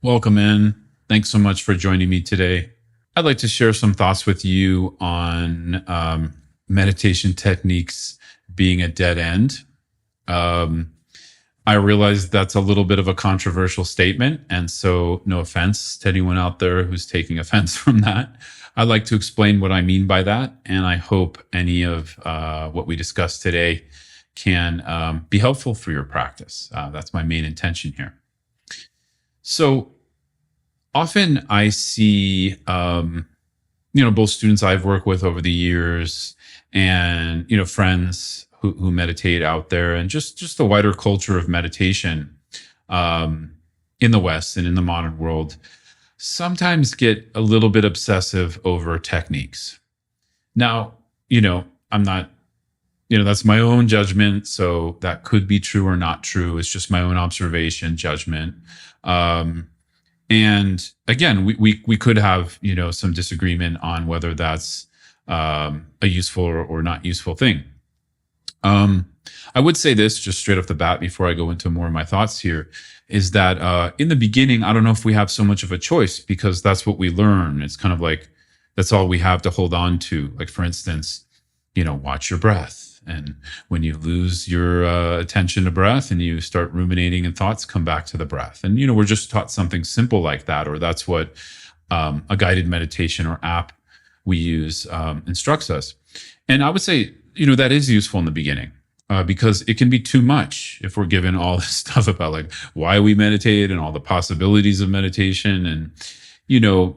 Welcome in. Thanks so much for joining me today. I'd like to share some thoughts with you on meditation techniques being a dead end. Um, I realize that's a little bit of a controversial statement. And so, no offense to anyone out there who's taking offense from that. I'd like to explain what I mean by that. And I hope any of what we discussed today can be helpful for your practice. That's my main intention here. So, often I see, both students I've worked with over the years and, friends who meditate out there and just the wider culture of meditation um, in the West and in the modern world sometimes get a little bit obsessive over techniques. Now, I'm not, that's my own judgment. So that could be true or not true. It's just my own observation, judgment. Um, and again, we could have some disagreement on whether that's a useful or not useful thing. I would say this just straight off the bat before I go into more of my thoughts here is that in the beginning, I don't know if we have so much of a choice because that's what we learn. It's kind of like that's all we have to hold on to. Like for instance, watch your breath. And when you lose your attention to breath and you start ruminating and thoughts come back to the breath. And, we're just taught something simple like that, or that's what a guided meditation or app we use instructs us. And I would say, that is useful in the beginning because it can be too much if we're given all this stuff about like why we meditate and all the possibilities of meditation. And,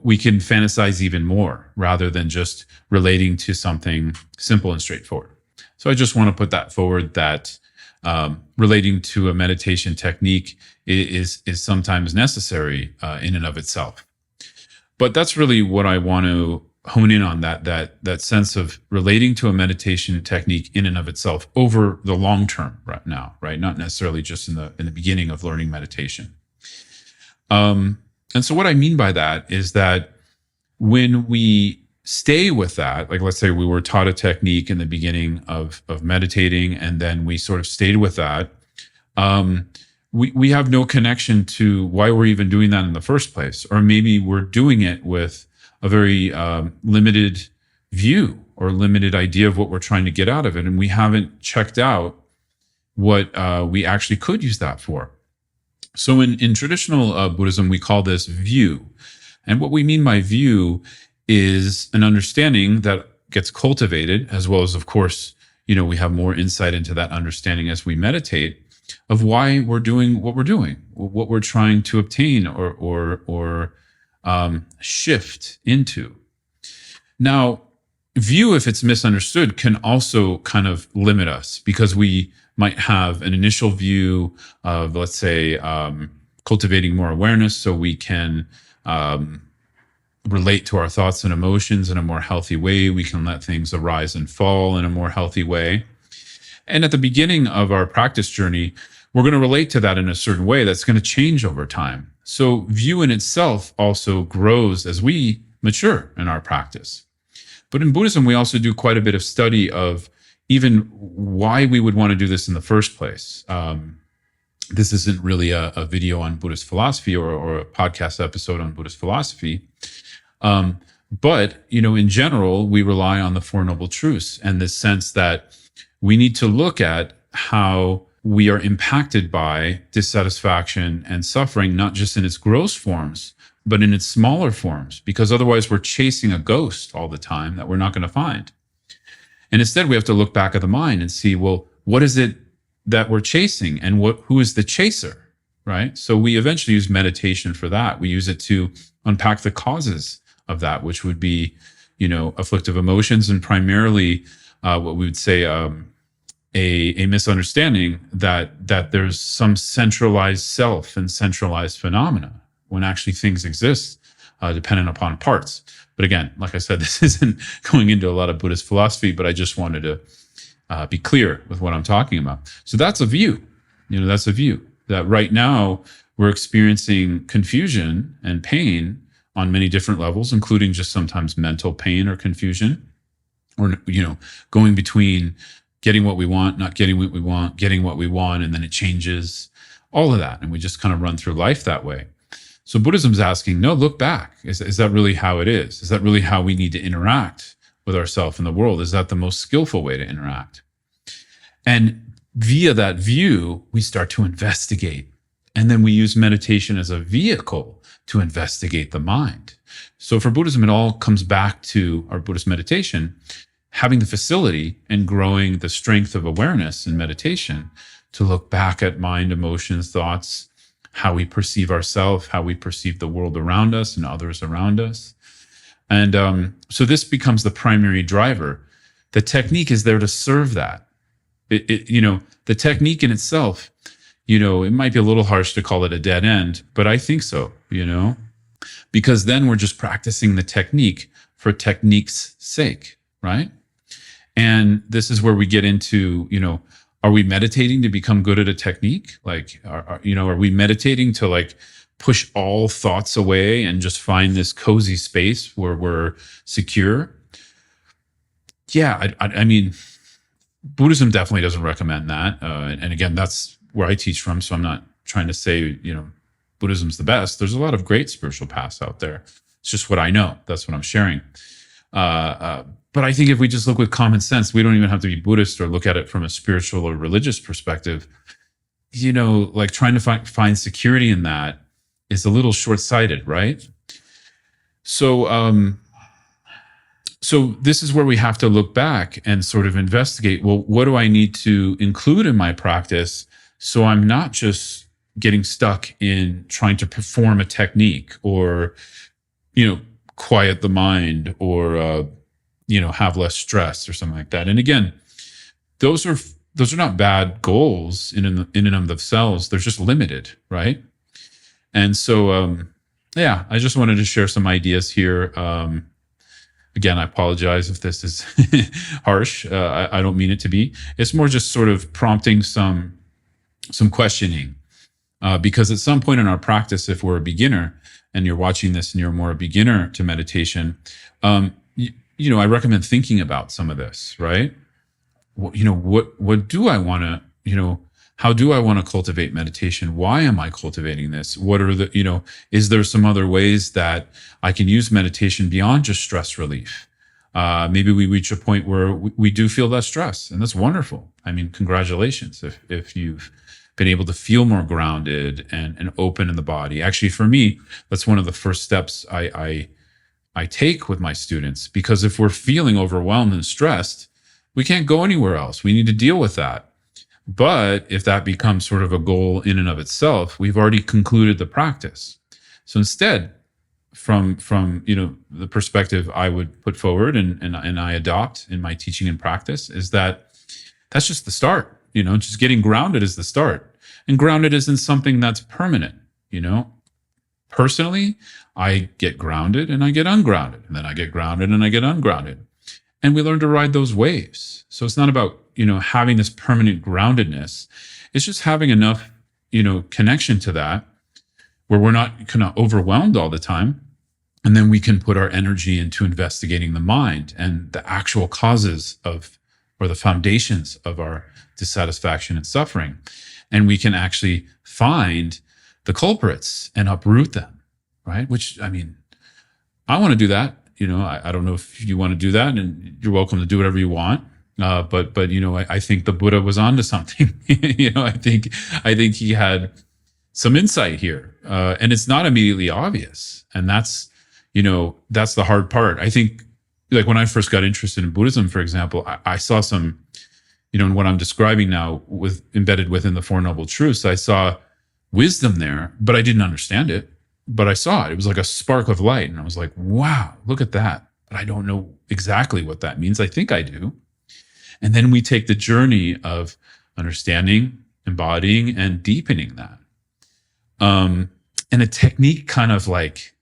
we can fantasize even more rather than just relating to something simple and straightforward. So I just want to put that forward that relating to a meditation technique is sometimes necessary in and of itself. But that's really what I want to hone in on, that sense of relating to a meditation technique in and of itself over the long term right now, right? Not necessarily just in the beginning of learning meditation. And so what I mean by that is that when we stay with that, like let's say we were taught a technique in the beginning of meditating and then we sort of stayed with that, we have no connection to why we're even doing that in the first place. Or maybe we're doing it with a very limited view or limited idea of what we're trying to get out of it. And we haven't checked out what we actually could use that for. So in traditional Buddhism, we call this view. And what we mean by view is an understanding that gets cultivated, as well as, of course, we have more insight into that understanding as we meditate of why we're doing what we're doing, what we're trying to obtain or shift into. Now, view, if it's misunderstood, can also kind of limit us because we might have an initial view of, let's say, cultivating more awareness so we can relate to our thoughts and emotions in a more healthy way. We can let things arise and fall in a more healthy way. And at the beginning of our practice journey, we're going to relate to that in a certain way that's going to change over time. So view in itself also grows as we mature in our practice. But in Buddhism, we also do quite a bit of study of even why we would want to do this in the first place. This isn't really a video on Buddhist philosophy or a podcast episode on Buddhist philosophy. But, in general, we rely on the Four Noble Truths and this sense that we need to look at how we are impacted by dissatisfaction and suffering, not just in its gross forms, but in its smaller forms, because otherwise we're chasing a ghost all the time that we're not going to find. And instead, we have to look back at the mind and see, well, what is it that we're chasing and who is the chaser, right? So we eventually use meditation for that. We use it to unpack the causes of that, which would be, afflictive emotions and primarily what we would say a misunderstanding that there's some centralized self and centralized phenomena when actually things exist dependent upon parts. But again, like I said, this isn't going into a lot of Buddhist philosophy, but I just wanted to be clear with what I'm talking about. So that's a view, that's a view that right now we're experiencing confusion and pain on many different levels, including just sometimes mental pain or confusion, or, going between getting what we want, not getting what we want, getting what we want, and then it changes, all of that. And we just kind of run through life that way. So Buddhism's asking, no, look back. Is that really how it is? Is that really how we need to interact with ourselves in the world? Is that the most skillful way to interact? And via that view, we start to investigate. And then we use meditation as a vehicle to investigate the mind. So for Buddhism, it all comes back to our Buddhist meditation, having the facility and growing the strength of awareness in meditation to look back at mind, emotions, thoughts, how we perceive ourselves, how we perceive the world around us and others around us. And so this becomes the primary driver. The technique is there to serve that. The technique in itself, it might be a little harsh to call it a dead end, but I think so, because then we're just practicing the technique for technique's sake, right? And this is where we get into, are we meditating to become good at a technique? Like, are we meditating to like push all thoughts away and just find this cozy space where we're secure? Yeah, I mean, Buddhism definitely doesn't recommend that. And again, that's where I teach from. So I'm not trying to say, Buddhism's the best. There's a lot of great spiritual paths out there. It's just what I know. That's what I'm sharing. But I think if we just look with common sense, we don't even have to be Buddhist or look at it from a spiritual or religious perspective. Like trying to find security in that is a little short-sighted, right? So this is where we have to look back and sort of investigate, well, what do I need to include in my practice so I'm not just getting stuck in trying to perform a technique or, quiet the mind or, have less stress or something like that. And again, those are not bad goals in and of themselves. They're just limited, right? And so, I just wanted to share some ideas here. Again, I apologize if this is harsh. I don't mean it to be. It's more just sort of prompting some questioning, because at some point in our practice, if we're a beginner and you're watching this and you're more a beginner to meditation, I recommend thinking about some of this, right? What do I want to, how do I want to cultivate meditation? Why am I cultivating this? What are the, is there some other ways that I can use meditation beyond just stress relief? Maybe we reach a point where we do feel less stress, and that's wonderful. I mean, congratulations if you've been able to feel more grounded and open in the body. Actually, for me, that's one of the first steps I take with my students, because if we're feeling overwhelmed and stressed, we can't go anywhere else. We need to deal with that. But if that becomes sort of a goal in and of itself, we've already concluded the practice. So instead, from the perspective I would put forward and I adopt in my teaching and practice, is that's just the start. Just getting grounded is the start. And grounded isn't something that's permanent. Personally, I get grounded and I get ungrounded, and then I get grounded and I get ungrounded. And we learn to ride those waves. So it's not about, having this permanent groundedness. It's just having enough, connection to that where we're not kind of overwhelmed all the time. And then we can put our energy into investigating the mind and the actual causes or the foundations of our dissatisfaction and suffering. And we can actually find the culprits and uproot them, right? Which, I mean, I want to do that. I don't know if you want to do that, and you're welcome to do whatever you want. But I think the Buddha was onto something. I think he had some insight here, and it's not immediately obvious. And that's the hard part. I think, like when I first got interested in Buddhism, for example, I saw some, in what I'm describing now embedded within the Four Noble Truths, I saw wisdom there, but I didn't understand it. But I saw it. It was like a spark of light. And I was like, wow, look at that. But I don't know exactly what that means. I think I do. And then we take the journey of understanding, embodying, and deepening that. And a technique, kind of like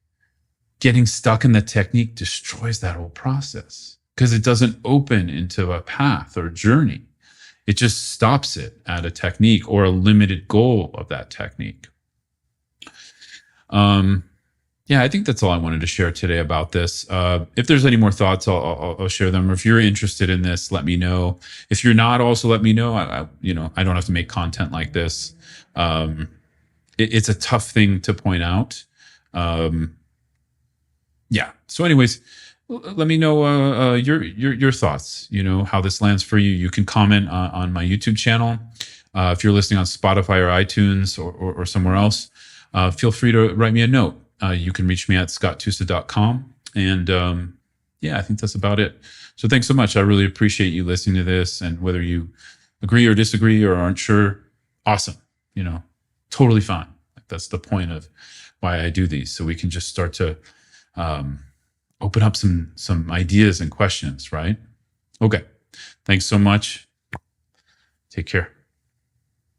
getting stuck in the technique, destroys that whole process, because it doesn't open into a path or journey. It just stops it at a technique or a limited goal of that technique. I think that's all I wanted to share today about this. If there's any more thoughts, I'll share them. Or if you're interested in this, let me know. If you're not, also let me know. I don't have to make content like this. It's a tough thing to point out, Um, yeah. So, anyways, let me know your thoughts. You know how this lands for you. You can comment on my YouTube channel. If you're listening on Spotify or iTunes or somewhere else, feel free to write me a note. You can reach me at scotttusa.com. And yeah, I think that's about it. So thanks so much. I really appreciate you listening to this. And whether you agree or disagree or aren't sure, awesome. You know, totally fine. Like, that's the point of why I do these. So we can just start to open up some ideas and questions, right? Okay. Thanks so much. Take care.